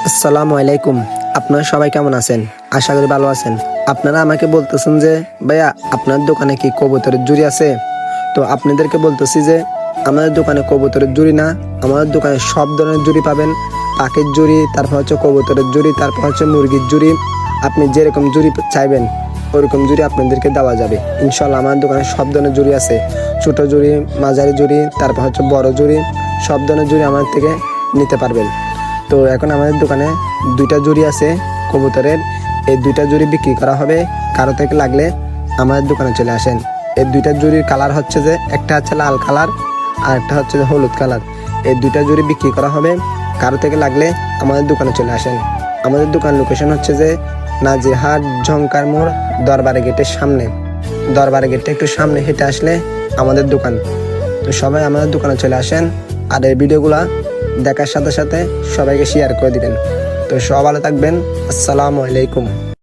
আসসালামু আলাইকুম। আপনারা সবাই কেমন আছেন? আশা করি ভালো আছেন। আপনারা আমাকে বলতেছেন যে ভাইয়া আপনার দোকানে কি কবুতরের জুড়ি আছে? তো আপনাদেরকে বলতেছি যে আমাদের দোকানে কবুতরের জুড়ি না, আমাদের দোকানে সব ধরনের জুড়ি পাবেন। পাখির জুড়ি, তারপর হচ্ছে কবুতরের জুড়ি, তারপর হচ্ছে মুরগির জুড়ি। আপনি যেরকম জুড়ি চাইবেন ওরকম জুড়ি আপনাদেরকে দেওয়া যাবে ইনশাল্লাহ। আমার দোকানে সব ধরনের জুড়ি আছে, ছোট জুড়ি, মাঝারি জুড়ি, তারপর হচ্ছে বড় জুড়ি, সব ধরনের জুড়ি আমাদের থেকে নিতে পারবেন। তো এখন আমাদের দোকানে দুইটা জুড়ি আছে কবুতরের। এই দুইটা জুড়ি বিক্রি করা হবে। কারো থেকে লাগলে আমাদের দোকানে চলে আসেন। এই দুইটা জুড়ির কালার হচ্ছে যে একটা হচ্ছে লাল কালার আর একটা হচ্ছে যে হলুদ কালার। এই দুইটা জুড়ি বিক্রি করা হবে। কারো থেকে লাগলে আমাদের দোকানে চলে আসেন। আমাদের দোকান লোকেশন হচ্ছে যে নাজিরহাট ঝংকার মোড়, দরবারে গেটের সামনে। দরবারে গেটটা একটু সামনে হেঁটে আসলে আমাদের দোকান। তো সবাই আমাদের দোকানে চলে আসেন। আর এই ভিডিওগুলা দেখার সাথে সাথে সবাইকে শেয়ার করে দিবেন। তো সব ভালো থাকবেন। আসসালামু আলাইকুম।